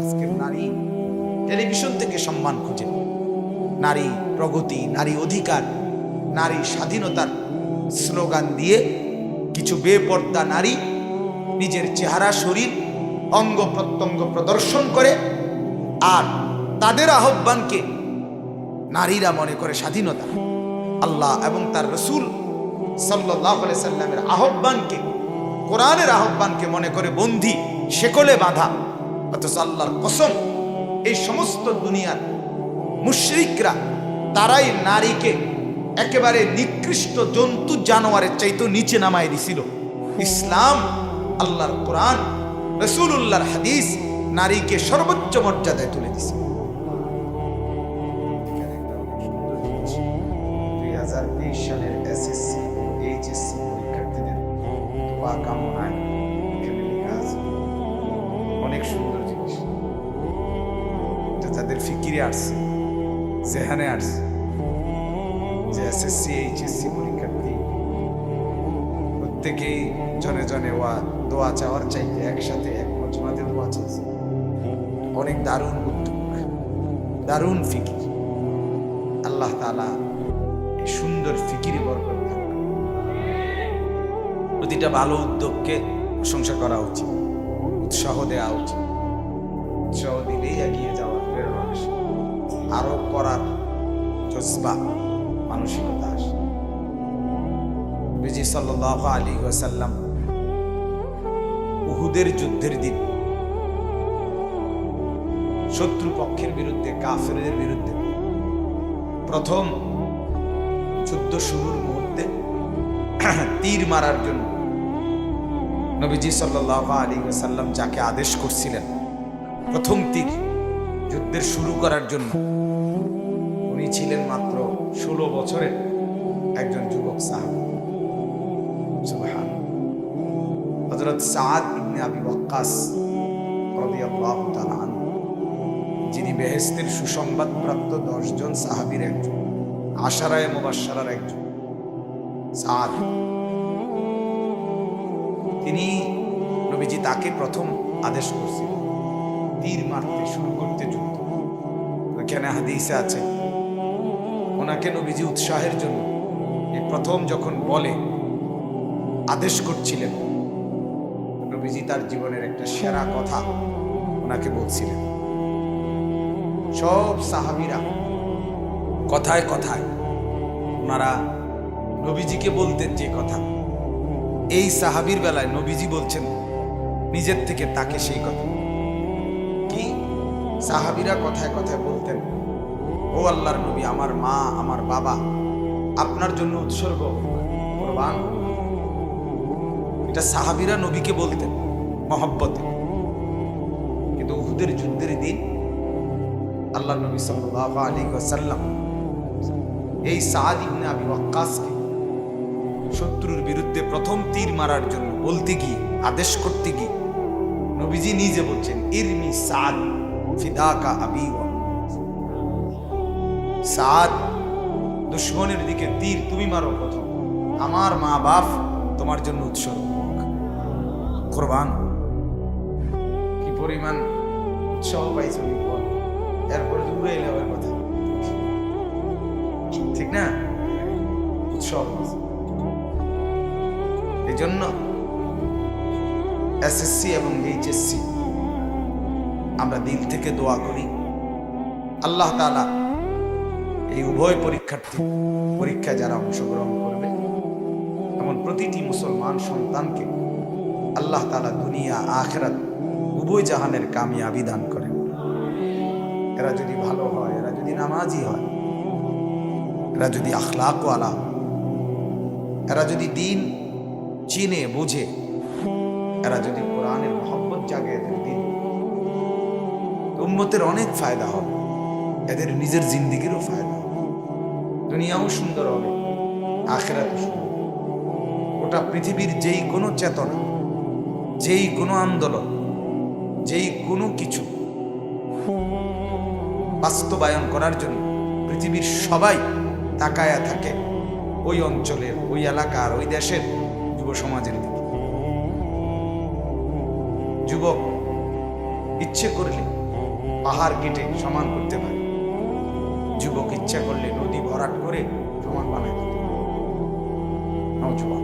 আজকের নারী টেলিভিশন থেকে সম্মান খুঁজে, নারী প্রগতি, নারী অধিকার, নারী স্বাধীনতার স্লোগান দিয়ে কিছু বেপর্দা নারী নিজের চেহারা, শরীর, অঙ্গ প্রত্যঙ্গ প্রদর্শন করে, আর তাদের আহ্বানকে নারীরা মনে করে স্বাধীনতা। আল্লাহ এবং তার রসূল সাল্লাল্লাহু আলাইহি সাল্লামের আহ্বানকে, কোরআনের আহ্বানকে মনে করে বন্দী, শেকলে বাঁধা। অথচ আল্লাহর কসম, এই সমস্ত দুনিয়ার মুশরিকরা তারাই নারীকে একেবারে নিকৃষ্ট জন্তু জানোয়ারের চাইতে নিচে নামায় দিছিল। ইসলাম, আল্লাহর কোরআন, রাসূলুল্লাহর হাদিস নারীকে সর্বোচ্চ মর্যাদায় তুলে দিছে। 2023 সালের এসএসসি এইচএসসি পরীক্ষার্থীদের দোয়া কামনায় এখানে লেখা আছে অনেক সুন্দর জিনিস, যা তাদের ফিকিরে আসছে, জেহানে আসছে, যে এসএসসি এইচএসসি পরীক্ষার্থী প্রত্যেকেই জনে জনে দোয়া চাওয়ার চাইতে একসাথে এক মজমাতে দোয়া চাইছে। অনেক দারুণ উদ্যোগ, দারুণ ফিকির। আল্লাহ তাআলা এই সুন্দর ফিকিরে বরকত দান করুন। প্রতিটা ভালো উদ্যোগকে প্রশংসা করা উচিত, উৎসাহ দেওয়া উচিত। উৎসাহ দিলেই এগিয়ে যাওয়ার প্রেরণা আসে, আরো করার জজবা, মানসিকতা আসে। নবীজি সাল্লাল্লাহু আলাইহি ওয়াসাল্লাম উহুদের যুদ্ধের দিন শত্রু পক্ষের বিরুদ্ধে, কাফেরদের বিরুদ্ধে প্রথম যুদ্ধ শুরুর মুহূর্তে তীর মারার জন্য নবীজি সাল্লাল্লাহু আলাইহি ওয়াসাল্লাম যাকে আদেশ করছিলেন প্রথম তীর যুদ্ধের শুরু করার জন্য, উনি ছিলেন মাত্র 16 বছরের একজন যুবক সাহাবী। সুবহানাল্লাহ। হযরত সাদ ইবনে আবি ওয়াক্কাস রাদিয়াল্লাহু তাআলা আনহু, যিনি বেহেশতের সুসংবাদ প্রাপ্ত 10 জন সাহাবীর একজন, আশারায়ে মুবাশশারার একজন। সাদ, তিনি নবীজি তাকে প্রথম আদেশ করছিলেন তীর মারতে, শুরু করতে যুদ্ধ। ওখানে হাদিসে আছে ওনাকে নবীজি উৎসাহের জন্য এই প্রথম যখন বলে আদেশ করছিলেন, নবীজি তার জীবনের একটা সেরা কথা ওনাকে বলছিলেন। সব সাহাবীরা কথায় কথায় ওনারা নবীজিকে বলতেন যে কথা, এই সাহাবীর বেলায় নবীজি বলছেন নিজের থেকে তাকে সেই কথা। কি? সাহাবীরা কথায় কথায় বলতেন, ও আল্লাহর নবী, আমার মা, আমার বাবা আপনার জন্য উৎসর্গ, কুরবান। এটা সাহাবীরা নবীকে বলতেন মহব্বতে। কিন্তু উহুদের যুদ্ধের দিন আল্লাহ নবী সাল্লাল্লাহু আলাইহি ওয়াসাল্লাম এই সাদ ইবনে আবি ওয়াক্কাসকে শত্রুর বিরুদ্ধে প্রথম তীর মারার জন্য বলতে গিয়ে, আদেশ করতে গিয়ে নবীজি নিজে বলছেন, ইরমি সাদ ফিদাকা আবি ওয়া সাদ, দুশমনের দিকে তীর তুমি মারো প্রথম, আমার মা বাপ তোমার জন্য উৎসর্গ, কুরবান। কি পরিমাণ উৎসাহ পাইছো এরপরে উড়ে এলে কথা, ঠিক না? উৎসাহ। এই জন্য এসএসসি এবং এইচএসসি আমরা দিল থেকে দোয়া করি, আল্লাহ তাআলা এই উভয় পরীক্ষায় যারা অংশগ্রহণ করবে এমন প্রতিটি মুসলমান সন্তানকে আল্লাহ তাআলা দুনিয়া আখিরাত উভয় জাহানের কামিয়াবি দান করেন। এরা যদি ভালো হয়, এরা যদি নামাজি হয়, এরা যদি আখলাকওয়ালা, এরা যদি দিন চিনে বুঝে, এরা যদি কোরআনের মহব্বত জাগে এদের দিন, উম্মতের অনেক ফায়দা হবে, এদের নিজের জিন্দেগিরও ফায়দা হবে, দুনিয়াও সুন্দর হবে, আখিরাতও সুন্দর। গোটা পৃথিবীর যেই কোনো চেতনা, যেই কোনো আন্দোলন, যেই কোনো কিছু বাস্তবায়ন করার জন্য পৃথিবীর সবাই তাকায়া থাকে ওই অঞ্চলের, ওই এলাকার, ওই দেশের যুব সমাজের দিকে। যুবক ইচ্ছে করলে পাহাড় কেটে সমান করতে পারে, যুবক ইচ্ছা করলে নদী ভরাট করে সমান বানায় দিতে পারে। নওজোয়ান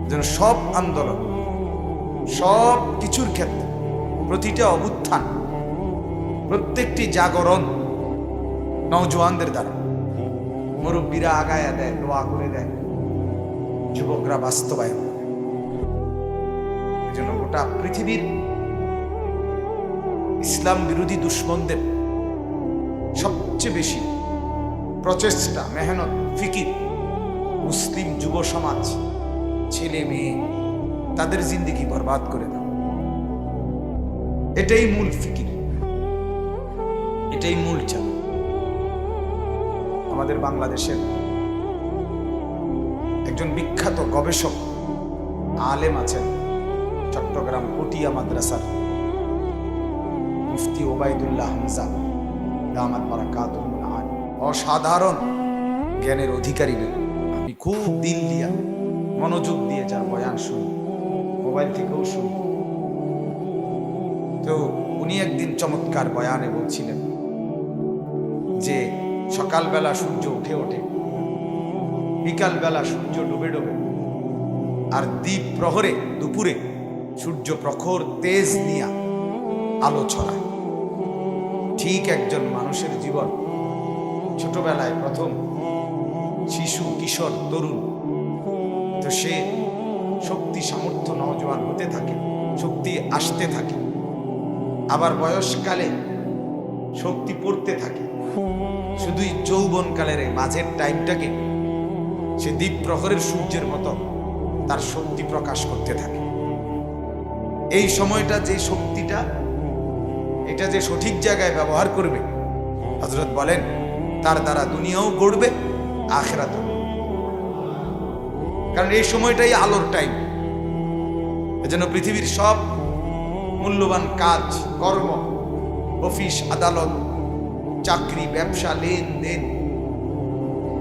যেন সব আন্দোলন, সব কিছুর ক্ষেত্রে, প্রতিটা অভ্যুত্থান, প্রত্যেকটি জাগরণ নওজোয়ানদের দ্বারা। মুরব্বীরা আগায়া দেয়, দোয়া করে দেয়, যুবকরা বাস্তবায়ন করে। এজন্য গোটা পৃথিবীর ইসলাম বিরোধী দুশ্মনদের সবচেয়ে বেশি প্রচেষ্টা, মেহনত, ফিকির মুসলিম যুব সমাজ, ছেলে মেয়ে, তাদের জিন্দেগি বরবাদ করে দাও। এটাই মূল ফিকির, এটাই মূল চাল। আমাদের বাংলাদেশের একজন বিখ্যাত গবেষক আলেম আছেন, চট্টগ্রাম পটিয়া মাদ্রাসার মুফতি ওবায়দুল্লাহ হামজা দামাত বারাকাতুহু আলী। অসাধারণ জ্ঞানের অধিকারী। আমি খুব দিল দিয়া, মনোযোগ দিয়ে যার বয়ান শুনি, মোবাইল থেকেও শুনি। তো উনি একদিন চমৎকার বয়ানে বলছিলেন যে সকালবেলা সূর্য উঠে ওঠে, বিকালবেলা সূর্য ডুবে ডুবে, আর দ্বীপ প্রহরে দুপুরে সূর্য প্রখর তেজ নিয়ে আলো ছড়ায়। ঠিক একজন মানুষের জীবন ছোটবেলায় প্রথম শিশু, কিশোর, তরুণ, তো সে শক্তি সামর্থ্য নওজোয়ান হতে থাকে, শক্তি আসতে থাকে, আবার বয়সকালে শক্তি পড়তে থাকে। শুধুই যৌবনকালের মাঝের টাইমটাকে সে দ্বীপ প্রহরের সূর্যের মতো তার শক্তি প্রকাশ করতে থাকে। এই সময়টা, যে শক্তিটা, এটা যে সঠিক জায়গায় ব্যবহার করবে, হযরত বলেন তার দ্বারা দুনিয়াও গড়বে, আখিরাতও। কারণ এই সময়টাই আলোর টাইম। এজন্য পৃথিবীর সব মূল্যবান কাজ, কর্ম, অফিস, আদালত, চাকরি, ব্যবসা, লেনদেন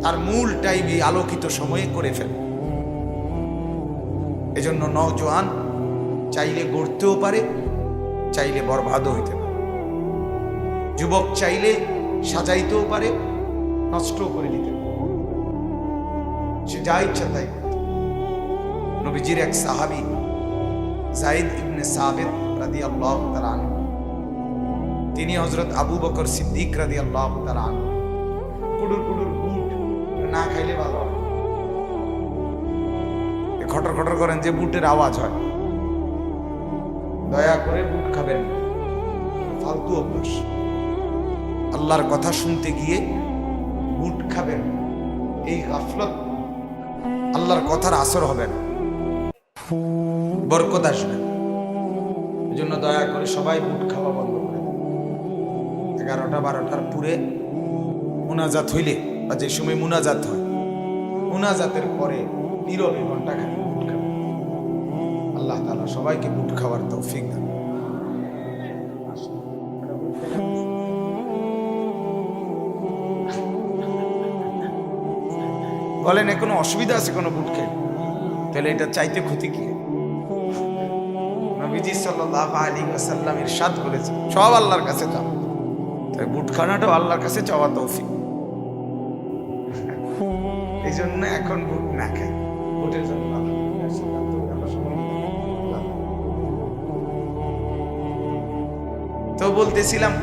তার মূল টাইম এই আলোকিত সময়ে করে ফেলে। এজন্য নওজোয়ান চাইলে গড়তেও পারে, চাইলে বরবাদও হইতে পারে। যুবক চাইলে সাজাইতেও পারে, নষ্টও করে দিতে পারে। সে যা ইচ্ছা তাই। নবীজির এক সাহাবী যায়েদ ইবনে সাবিত রাদিয়াল্লাহু তাআলা আনহু, তিনি হযরত আবু বকর সিদ্দিক রাদিয়াল্লাহু তাআলা আনহু কুডুর কুডুর বুট না খাইলে ভালো হয়। খটর খটর করেন যে বুটের আওয়াজ হয়, দয়া করে বুট খাবেন না, ফালতু অভ্যাস। আল্লাহর কথা শুনতে গিয়ে বুট খাবেন, এই গাফলত, আল্লাহর কথার আসর হবে না, বরকত আসবে। এই জন্য দয়া করে সবাই বুট খাওয়া বন্ধ করে দেন। 11টা 12টার পুরে মুনাজাত হইলে, বা যে সময় মুনাজাত হয়, মুনাজাতের পরে নীরবে ঘন্টাখানেক বুট খাবেন। আল্লাহ তাআলা সবাইকে বুট খাওয়ার তৌফিক দান। বলেন এ কোনো অসুবিধা আছে কোনো বুট খেয়ে? তাহলে এটা চাইতে ক্ষতি কি? নবীজি সাল্লাল্লাহু আলাইহি ওয়াসাল্লাম ইরশাদ করেছেন, সব আল্লাহর কাছে চাও। তাই বুট খানাটাও আল্লাহর কাছে চাওয়া তৌফিক। এই জন্য এখন বুট না খাই, বুটের জন্য তো বলতেছিলাম,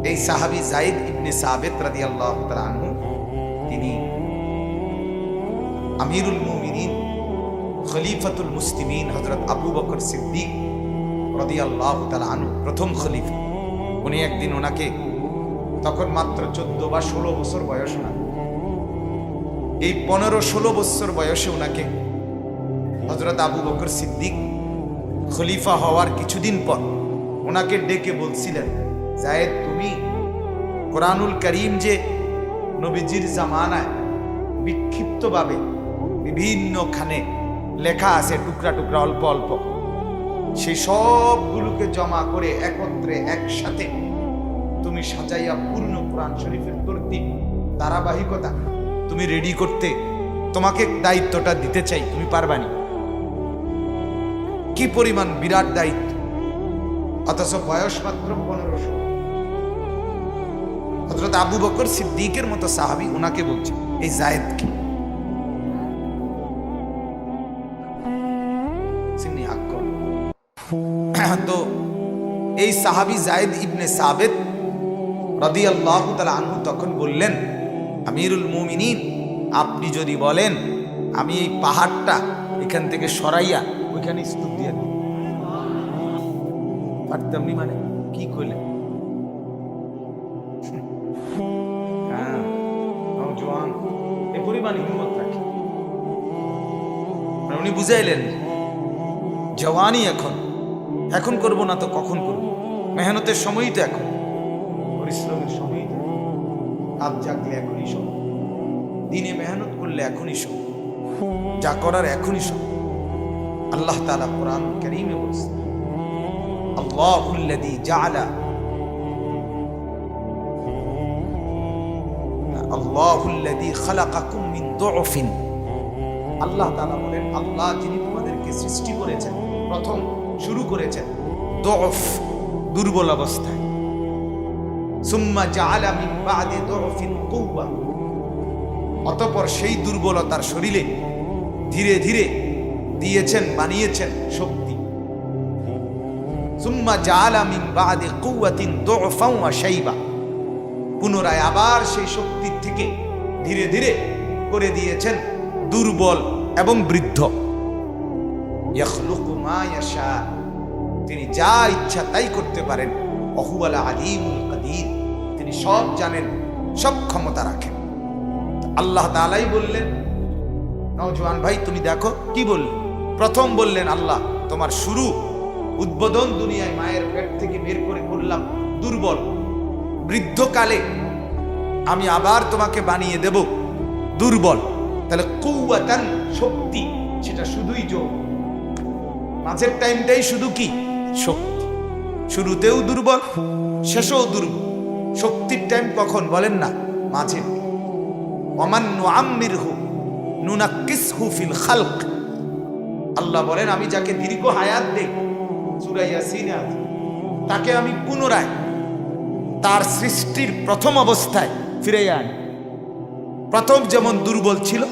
এই সাহাবী যায়েদ ইবনে সাবিত রাদিয়াল্লাহু তাআলা আনহু, তিনি আমিরুল মুমিনিন, খলিফাতুল মুসলিমিন হযরত আবু বকর সিদ্দিক রাদিয়াল্লাহু তাআলা আনহু, প্রথম খলিফা। উনি একদিন ওনাকে, তখন মাত্র 14 বা 16 বছর বয়স না, এই 15-16 বছর বয়সে ওনাকে হযরত আবু বকর সিদ্দিক খলিফা হওয়ার কিছুদিন পর ওনাকে ডেকে বলছিলেন, যায়েদ তুমি কোরআনুল কারীম যে নবীজির জামানায় বিক্ষিপ্তভাবে বিভিন্নখানে লেখা আছে, টুকরা টুকরা, অল্প অল্প, সেই সবগুলোকে জমা করে একত্রে একসাথে তুমি সাজাইয়া পূর্ণ কোরআন শরীফের তরতিব, ধারাবাহিকতা তুমি রেডি করতে তোমাকে দায়িত্বটা দিতে চাই, তুমি পারবানি? কি পরিমাণ বিরাট দায়িত্ব! অথচ বয়স মাত্র 1500। হযরত আবু বকর সিদ্দিকের মতো সাহাবী ওনাকে বলছে, এই জায়েদকে সিন্নি হাক্ক। তো এই সাহাবী জায়েদ ইবনে সাবিত রাদিয়াল্লাহু তাআলা আনহু তখন বললেন, আমিরুল মুমিনিন, আপনি যদি বলেন আমি এই পাহাড়টা এখান থেকে সরাইয়া ওইখানে স্তূপ দিয়ে দিই, পারতাম নি? মানে কি করলেন? হ্যাঁ, নওজোয়ান এই পরিমাণ হিম্মত রাখে। উনি বুঝাইলেন জওয়ানি এখন করব না তো কখন করব? মেহনতের সময়ই তো এখন, পরিশ্রমের সময়, রাত জাগলে এখনই সময়, দিনে মেহনত করলে এখনই সময়, যা করার এখনই সময়। আল্লাহ তাআলা কোরআন কারীমে বলছেন, আল্লাহুল্লাযী জাআলা খালাকাকুম মিন দুআফিন। আল্লাহ তাআলা বলেন, আল্লাহ যিনি তোমাদেরকে সৃষ্টি করেছেন, প্রথম শুরু করেছেন দুআফ, দুর্বল অবস্থায়। সুম্মা জাআলা মিন বা'দি দুআফিন কুওয়া, অতঃপর সেই দুর্বলতার শরীরে ধীরে ধীরে দিয়েছেন, বানিয়েছেন শক্তি। সুম্মা জাআলা মিন বা'দি কুওয়াতিন দুআফান ওয়া শাইবা, পুনরায় আবার সেই শক্তির থেকে ধীরে ধীরে করে দিয়েছেন দুর্বল এবং বৃদ্ধ। ইয়াখলুকু মা ইয়াশা, তিনি যা ইচ্ছা তাই করতে পারেন। ওয়াহুয়াল আলিমুল কাদির, তিনি সব জানেন, সব ক্ষমতা রাখেন। আল্লাহ তাআলাই বললেন, নওজোয়ান ভাই তুমি দেখো কি বললেন। প্রথম বললেন, আল্লাহ তোমার শুরু, উদ্বোধন দুনিয়ায় মায়ের পেট থেকে বের করে করলাম দুর্বল, বৃদ্ধকালে আমি আবার তোমাকে বানিয়ে দেব দুর্বল। তাহলে কুওয়াতান, শক্তি, সেটা শুধুই যোগ, মাঝের টাইমটাই শুধু কি শক্তি, শুরুতেও দুর্বল শেষেও দুর্বল। শক্তির টাইম কখন বলেন না? মাঝে। ওমান নুআম্মিরহু নুনাক্কিসহু ফিল খালক, আল্লাহ বলেন আমি যাকে দীর্ঘ হায়াত দেই, সূরা ইয়াসিনে আছে, তাকে আমি পুনরায় তার সৃষ্টির প্রথম অবস্থায় ফিরে আনি। প্রথম যেমন দুর্বল ছিল,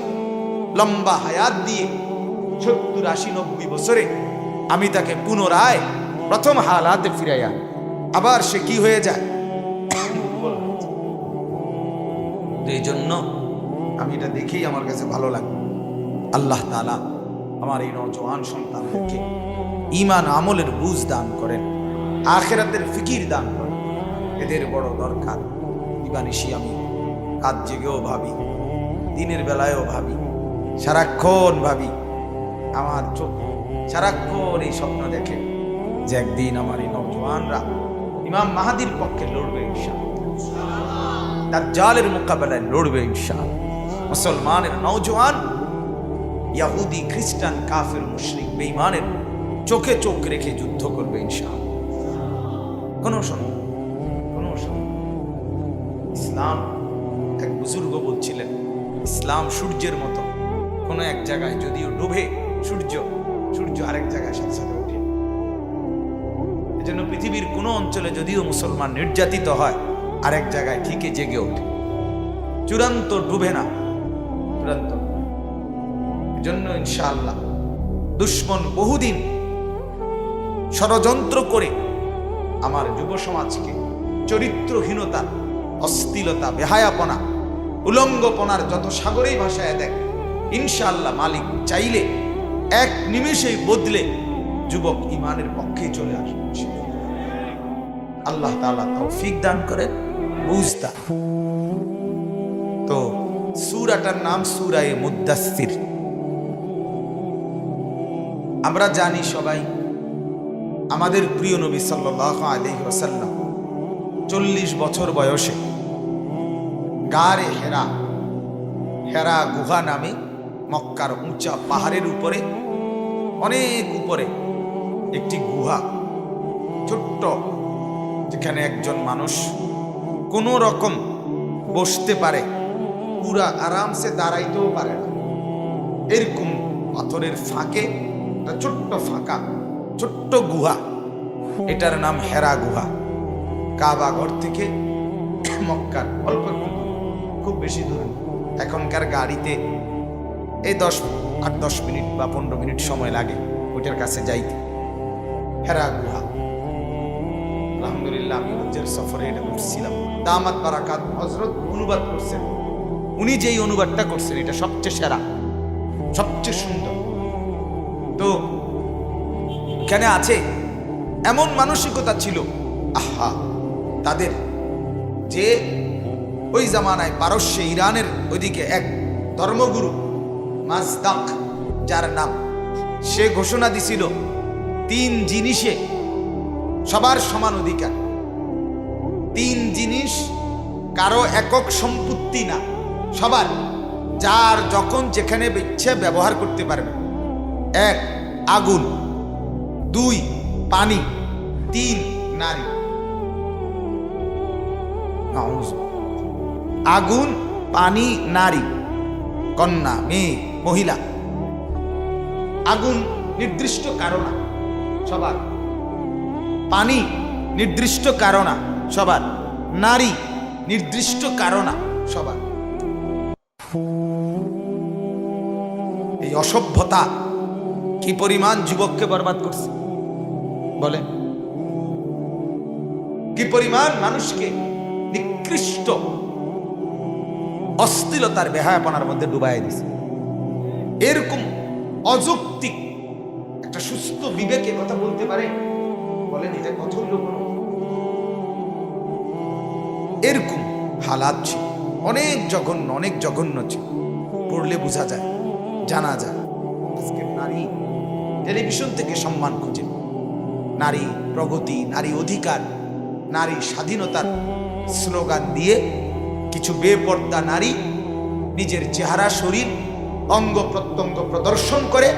লম্বা হায়াত দিয়ে 70-80-90 বছরে আমি তাকে পুনরায় প্রথম হালাতে ফিরে আনি, আবার সে কি হয়ে যায়? এই জন্য আমি এটা দেখেই আমার কাছে ভালো লাগে। আল্লাহ তাআলা আমার এই নওজোয়ান সন্তানদেরকে ঈমান আমলের বুঝ দান করেন, আখিরাতের ফিকির দান করেন। এদের বড় দরকার। দিবানিশি আমি রাত জেগেও ভাবি, দিনের বেলায়ও ভাবি, সারাক্ষণ ভাবি। আমার চোখ সারাক্ষণ এই স্বপ্ন দেখে যে একদিন আমার এই নওজোয়ানরা ইমাম মাহাদির পক্ষে লড়বে ইনশাআল্লাহ, দাজ্জালের মোকাবেলায় লড়বে ইনশাআল্লাহ। মুসলমানের নওজোয়ান ইহুদি, খ্রিস্টান, কাফের, মুশরিক, বেঈমানের চোখে চোখ রেখে যুদ্ধ করবে ইনশাআল্লাহ। কোনো সন্দেহ, কোনো সন্দেহ। ইসলাম, এক বুজুর্গ বলছিলেন, ইসলাম সূর্যের মতো, কোনো এক জায়গায় যদিও ডুবে সূর্য আরেক জায়গায় সাথে সাথে ওঠে। এজন্য পৃথিবীর কোনো অঞ্চলে যদিও মুসলমান নির্যাতিত হয়, আরেক জায়গায় ঠিকই জেগে ওঠে, চূড়ান্ত ডুবে না, চূড়ান্ত। এজন্য ইনশাআল্লাহ দুশ্মন বহুদিন ষড়যন্ত্র করে আমার যুব সমাজকে চরিত্রহীনতা, অশ্লীলতা, বেহায়াপনা, উলঙ্গপনার যত সাগরেই ভাসায় দেয়, ইনশাআল্লাহ মালিক চাইলে এক নিমেষেই বদলে যুবক ইমানের পক্ষে চলে আসবে। আল্লাহ তাআলা তৌফিক দান করেন, বুঝতা। তো সূরাটার নাম সূরায়ে মুদ্দাসসির। আমরা জানি সবাই, আমাদের প্রিয় নবী সাল্লাল্লাহু আলাইহি ওয়াসাল্লাম 40 বছর বয়সে গারে হেরা গুহা নামে মক্কার উঁচা পাহাড়ের উপরে, অনেক উপরে একটি গুহা, ছোট্ট, যেখানে একজন মানুষ কোনো রকম বসতে পারে, পুরা আরামসে দাঁড়াইতেও পারে না, এরকম পাথরের ফাঁকে একটা ছোট্ট ফাঁকা, ছোট্ট গুহা, এটার নাম হেরা গুহা। কাবা ঘর থেকে মক্কার অল্প একটু দূর, খুব বেশি দূর। এখনকার গাড়িতে এই 8-10 মিনিট বা 15 মিনিট সময় লাগে ওইটার কাছে যাইতে। হেরা গুহা, আলহামদুলিল্লাহ আমি হজ্জের সফরে এটা করছিলাম। দামাত বারাকাত হযরত অনুবাদ করছেন, উনি যেই অনুবাদটা করছেন এটা সবচেয়ে সেরা, সবচেয়ে সুন্দর। তো এখানে আছে এমন মানসিকতা ছিল, আহা তাদের, যে ওই জামানায় পারস্যে ইরানের ওইদিকে এক ধর্মগুরু মাজদাক যার নাম, সে ঘোষণা দিছিল 3 জিনিসে সবার সমান অধিকার। 3 জিনিস কারো একক সম্পত্তি না, সবার, যার যখন যেখানে ইচ্ছে ব্যবহার করতে পারবে। 1 আগুন, 2 পানি, 3 নারী। আগুন, পানি, নারী, কন্যা, মেয়ে, মহিলা। আগুন নির্দিষ্ট কারণ সবার, পানি নির্দিষ্ট কারণ সবার, নারী নির্দিষ্ট কারণ সবার। এই অসভ্যতা কি পরিমাণ যুবককে বরবাদ করছে বলে, কি পরিমাণ মানুষকে নিকৃষ্ট অশ্লীলতার বেহায়াপনার মধ্যে ডুবাই দিছে। এরকম অযৌক্তিক একটা সুস্থ বিবেকে কথা বলতে পারে? বলেন এটা কত লোক। এরকম হালাত ছিল, অনেক জঘন্য ছিল, পড়লে বোঝা যায়, জানা যায়। আজকে নারী টেলিভিশন থেকে সম্মান খুঁজে, নারী প্রগতি, নারী অধিকার, নারী স্বাধীনতার স্লোগান দিয়ে কিছু বেপর্দা নারী নিজের চেহারা, শরীর, অঙ্গ প্রত্যঙ্গ প্রদর্শন করে,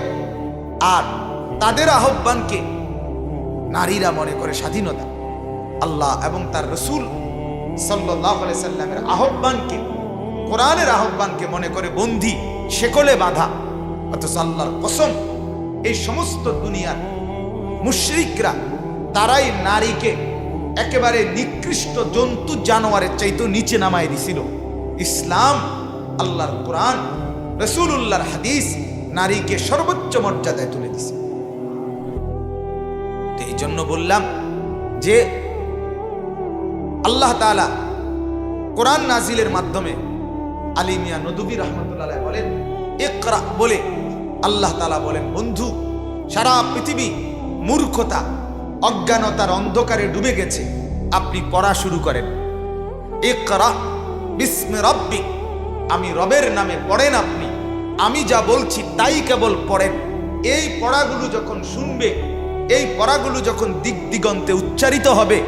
আর তাদের আহ্বানকে নারীরা মনে করে স্বাধীনতা। আল্লাহ এবং তার রসূল সাল্লাল্লাহু আলাইহি সাল্লামের আহ্বানকে, কোরআনের আহ্বানকে মনে করে বন্দী, শেকলে বাঁধা। অথচ আল্লাহর কসম, এই সমস্ত দুনিয়ার মুশরিকরা তারাই নারীকে একেবারে নিকৃষ্ট জন্তু জানোয়ারের চাইতে নিচে নামায় দিছিল। ইসলাম, আল্লাহর কোরআন, রাসূলুল্লাহর হাদিস নারীকে সর্বোচ্চ মর্যাদায় তুলে দিছে। এই জন্য বললাম যে আল্লাহ তাআলা কোরআন নাজিলের মাধ্যমে আলী মিয়া নদভী রাহমাতুল্লাহ আলাইহি বলেন ইকরা বলে, আল্লাহ তাআলা বলেন, বন্ধু সারা পৃথিবী মূর্খতা, অজ্ঞানতার অন্ধকারে ডুবে গেছে, আপনি পড়া শুরু করেন। ইকরা বিসমি রাব্বিক, আমি রবের নামে পড়েন আপনি, আমি যা বলছি তাই কেবল পড়েন। এই পড়াগুলো যখন শুনবে, এই পড়াগুলো যখন দিক দিগন্তে উচ্চারিত হবে,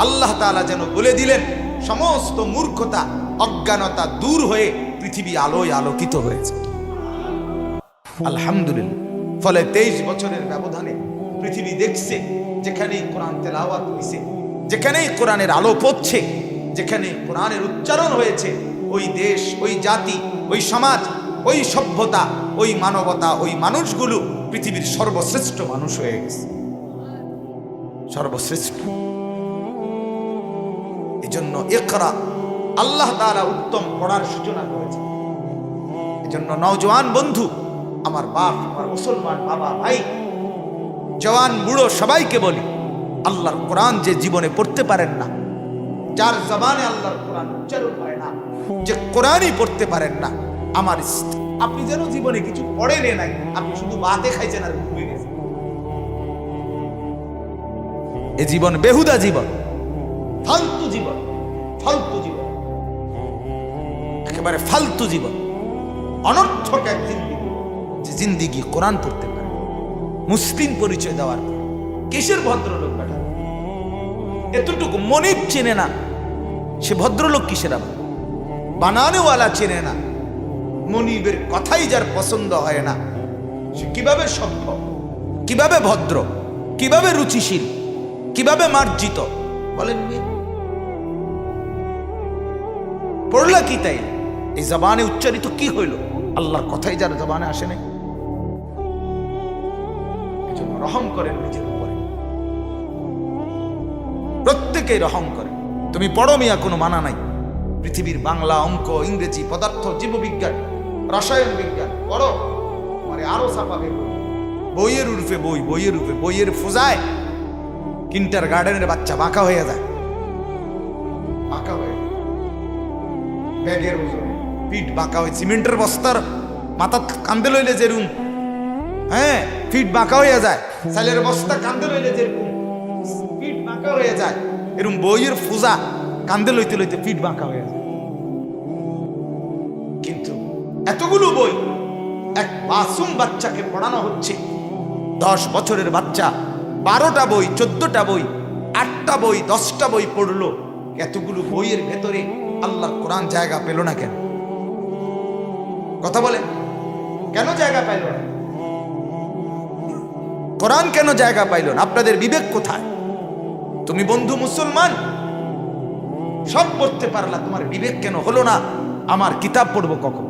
আল্লাহ তাআলা যেন বলে দিলেন সমস্ত মূর্খতা, অজ্ঞানতা দূর হয়ে পৃথিবী আলোয় আলোকিত হয়েছে। আলহামদুলিল্লাহ। ফলে 23 বছরের ব্যবধানে পৃথিবী দেখছে, যেখানেই কোরআন তেলাওয়াত হয়েছে, যেখানেই কোরআনের আলো পড়ছে, যেখানে কোরআনের উচ্চারণ হয়েছে, ওই দেশ, ওই জাতি, ওই সমাজ, ওই সভ্যতা, ওই মানবতা, ওই মানুষগুলো পৃথিবীর সর্বশ্রেষ্ঠ মানুষ হয়ে গেছে, সর্বশ্রেষ্ঠ। এই জন্য ইকরা, আল্লাহ তাআলা উত্তম পড়ার সূচনা করেছে। এই জন্য নওজোয়ান বন্ধু, আমার বাপ, আমার মুসলমান বাবা, ভাই, জওয়ান বুড়ো সবাইকে বলি, আল্লাহর কোরআন যে জীবনে পড়তে পারেন না, যার জবানে আল্লাহর কোরআন উচ্চারণ হয় না, যে কোরআনই পড়তে পারেন না, আমার আপনি যেন জীবনে কিছু পড়েন নাই, আপনি শুধু বাতে খাইছেন আর ঘুমিয়ে গেছেন। এ জীবন বেহুদা জীবন, ফালতু জীবন, ফালতু জীবন, একেবারে ফালতু জীবন, অনর্থক এক জিন্দিগি। যে জিন্দিগি কোরআন পড়তে পারে, মুসলিম পরিচয় দেওয়ার পর কিসের ভদ্রলোক বেটা, এতটুকু মনিব চেনে না, সে ভদ্রলোক কিসের? আবার বানানেওয়ালা চেনে না, মনিবের কথাই যার পছন্দ হয় না, সে কিভাবে সভ্য, কিভাবে ভদ্র, কিভাবে রুচিশীল, কিভাবে মার্জিত বলেন? পড়লা কি তাই? এই জবানে উচ্চারিত কি হইল? আল্লাহর কথাই যার জবানে আসে নাই। এজন্য রহম করেন নিজের উপরে, প্রত্যেকেই রহম করে। তুমি পড়ো মিয়া, কোনো মানা নাই। পৃথিবীর বাংলা, অঙ্ক, ইংরেজি, পদার্থ, জীববিজ্ঞান, রসায়ন বিজ্ঞান পড়ো, মানে আরো ছাপাবে বই, বইয়ের উর্ফে বই, বইয়ের উর্ফে বইয়ের ফোজায় কিন্টার গার্ডেনের বাচ্চা বাঁকা হয়ে যায়, বাঁকা হয়ে ব্যাগের ওজনে পিঠ বাঁকা হয়ে, সিমেন্টের বস্তার মাথা কান্দে লইলে যেরকম, হ্যাঁ পিঠ বাঁকা হয়ে যায়, চালের বস্তা কান্দে লইলে যেরকম পিঠ বাঁকা হয়ে যায়, এরকম বইয়ের ফোজা কান্দে লইতে লইতে পিঠ বাঁকা হয়ে যায়। কিন্তু এতগুলো বই এক মাসুম বাচ্চাকে পড়ানো হচ্ছে। 10 বছরের বাচ্চা 12টা বই, 14টা বই, 8টা বই, 10টা বই পড়লো। এতগুলো বইয়ের ভেতরে আল্লাহর কোরআন জায়গা পেল না কেন? কথা বলে, কেন জায়গা পাইল না? কোরআন কেন জায়গা পাইল না? আপনাদের বিবেক কোথায়? তুমি বন্ধু মুসলমান, সব পড়তে পারলা, তোমার বিবেক কেন হলো না? আমার কিতাব পড়বো কখন?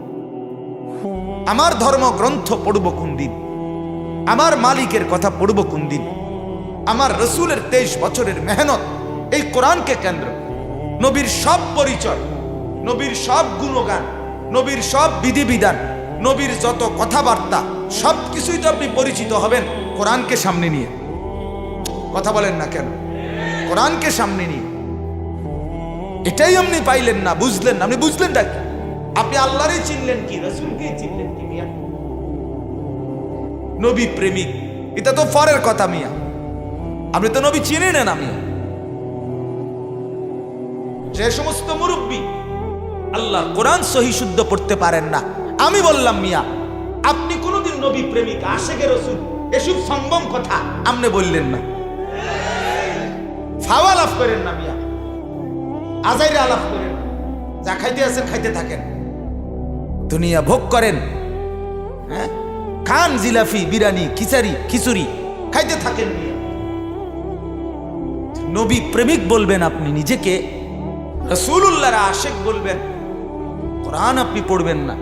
আমার ধর্মগ্রন্থ পড়বো কোন দিন? আমার মালিকের কথা পড়বো কোন দিন? আমার রসুলের 23 বছরের মেহনত এই কোরআনকে কেন্দ্র, নবীর সব পরিচয়, নবীর সব গুণগান, নবীর সব বিধিবিধান, নবীর যত কথাবার্তা, সব কিছুই তো আপনি পরিচিত হবেন কোরআনকে সামনে নিয়ে। কথা বলেন না কেন? কোরআনকে সামনে নিয়ে। এটাই আপনি পাইলেন না, বুঝলেন না। আপনি বুঝলেন না কি? আপনি আল্লাহরই চিনলেন কি, রসুলকেই চিনলেন কি? মিয়া নবী প্রেমিক, এটা তো পরের কথা মিয়া। আপনি তো নবী চিনে নেন। আমি যে সমস্ত মুরব্বী আল্লাহ কোরআন সহি শুদ্ধ পড়তে পারেন না, আমি বললাম মিয়া আপনি কোনোদিন নবী প্রেমিক, আশেকে রসুল, এসব সম্ভব কথা আপনি বললেন না। ফাওয়া লাভ করেন না মিয়া, আজাইরা লাভ করেন না। যা খাইতে আছেন খাইতে থাকেন, দুনিয়া ভোগ করেন, হ্যাঁ খান জিলাফি, বিরিয়ানি, খিচুড়ি খাইতে থাকেন মিয়া। নবী প্রেমিক বলবেন আপনি নিজেকে, রাসূলুল্লাহর আশিক বলবেন, কোরআন আপনি পড়বেন না।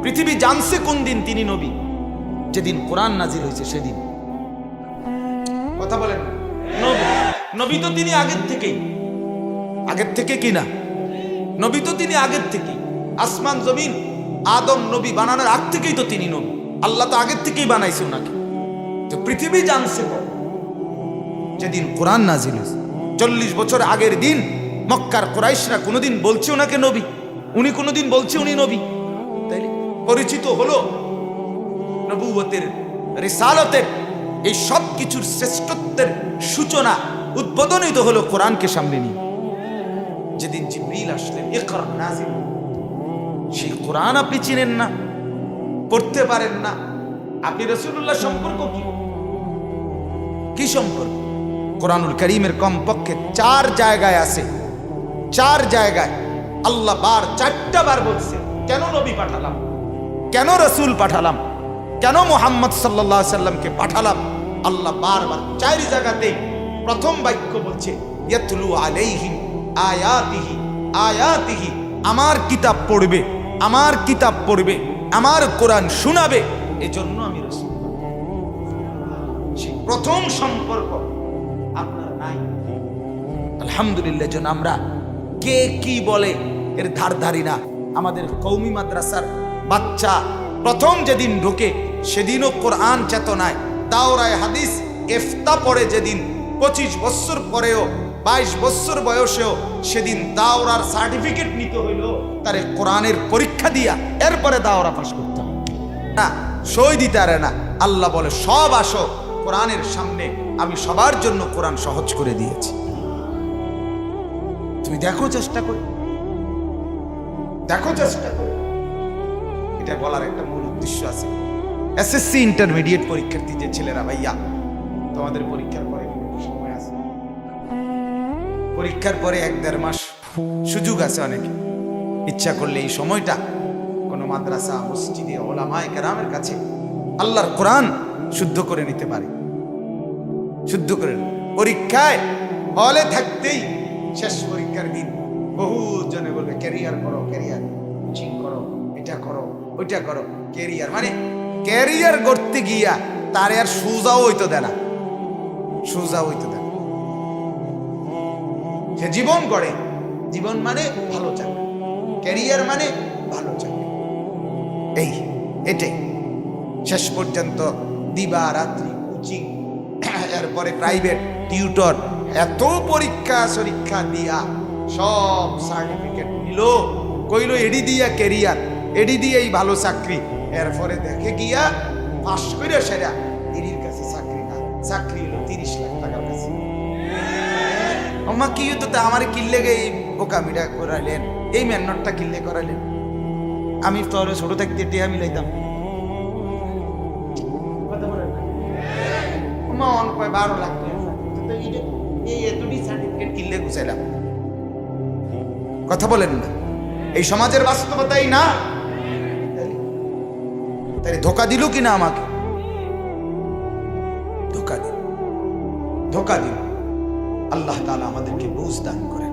পৃথিবী জানছে কোন দিন তিনি নবী? যেদিন কোরআন নাজিল হয়েছে সেদিন। কথা বলেন না। নবী তো তিনি আগের থেকে কি না? নবী তো তিনি আগের থেকেই, আসমান জমিন আদম নবী বানানোর আগ থেকেই তো তিনি নবী। আল্লাহ তো আগের থেকেই বানাইছে ওনাকে। তো পৃথিবী জানছে যেদিন কোরআন নাজিল হয়েছে। 40 বছর আগের দিন মক্কার কুরাইশরা কোনোদিন বলছে ওনাকে নবী, উনি কোনোদিন বলছে উনি নবী। তাইলে পরিচিত হলো নবুয়তের, রিসালতের, এই সব কিছুর শ্রেষ্ঠত্বের সূচনা, উদ্বোধনই তো হলো কোরআনকে সামনে নিয়ে। যেদিন জিবরিল আসলেন, ইকরা নাজিল, সেই কোরআন আপনি চিনেন না, পড়তে পারেন না। আপনি রাসূলুল্লাহ সম্পর্ক কি সম্পর্ক? কোরআনুল কারীমের কমপক্ষে 4 জায়গায় আছে, 4 জায়গায় আল্লাহ 4টা বার বলছে কেন নবী পাঠালাম, কেন রাসূল পাঠালাম, কেন মুহাম্মদ সাল্লাল্লাহু আলাইহি সাল্লামকে পাঠালাম। আল্লাহ বারবার 4 জায়গাতে প্রথম বাক্য বলছে ইয়াতলু আলাইহিম আয়াতিহি, আয়াতিহি, আমার কিতাব পড়বে, আমার কিতাব পড়বে, আমার কোরআন শোনাবে, এজন্য আমি রাসূল। সেই প্রথম সম্পর্ক আপনার নাই। আলহামদুলিল্লাহ, যেন আমরা কে কি বলে এর ধার ধারি না। আমাদের কওমি মাদ্রাসার বাচ্চা প্রথম যেদিন ঢোকে সেদিনও কোরআন চেতনায়, দাওরায়ে হাদিস ইফতা পড়ে যেদিন, 25 বছর পরেও, 22 বছর বয়সেও সেদিন দাওরার সার্টিফিকেট নিতে হইল তারে কোরআনের পরীক্ষা দিয়া এরপরে দাওরা পাস করতে হবে না, সই দিতে পারে না। আল্লাহ বলে সব আসো কোরআনের সামনে, আমি সবার জন্য কোরআন সহজ করে দিয়েছি। তুমি দেখো, চেষ্টা করে দেখো, চেষ্টা করে। এটা বলার একটা মূল উদ্দেশ্য আছে। এসএসসি ইন্টারমিডিয়েট পরীক্ষার্থী যে ছেলেরা, ভাইয়া তোমাদের পরীক্ষার পরে সময় আছে, পরীক্ষার পরে 1-1.5 মাস সুযোগ আছে। অনেকে ইচ্ছা করলে এই সময়টা কোনো মাদ্রাসা, মসজিদে, ওলামায়ে কেরামের কাছে আল্লাহর কোরআন শুদ্ধ করে নিতে পারে। শুদ্ধ করে পরীক্ষায় হলে থাকতেই শেষ পরীক্ষার দিন বহু জনে বলবে ক্যারিয়ার করো, ক্যারিয়ার কোচিং করো, এটা করো, ওইটা করো। ক্যারিয়ার মানে ক্যারিয়ার করতে গিয়া তার আর সোজাও হইতো দেয় না, সোজা হইতো দেয়। সে জীবন গড়ে। জীবন মানে ভালো চাকরি, ক্যারিয়ার মানে ভালো চাকরি, এটাই। শেষ পর্যন্ত দিবা রাত্রি কোচিং, এরপরে প্রাইভেট টিউটর, এত পরীক্ষা দিয়া সব সার্টিফিকেট নিল, কইল এডি দিয়া ক্যারিয়ার, এডি দিয়েই ভালো চাকরি। এরপরে দেখে গিয়া পাশ করে সেরা এডির কাছে চাকরি না, চাকরি হলো 30 লাখ টাকার কাছে। কি হতো তা আমার কিল্লে এই বোকামিটা করাইলেন, এই মেহনতটা কিল্লে করাইলেন। আমি তো ছোট থাকতে টিয়া মিলাইতাম, মন কয় 12 লাখ সার্টিফিকেট কিনলে গুছাইলাম। কথা বলেন না, এই সমাজের বাস্তবতাই না। তাই ধোকা দিল কিনা আমাকে, ধোকা দিল। আল্লাহ তাআলা আমাদেরকে বুঝ দান করেন।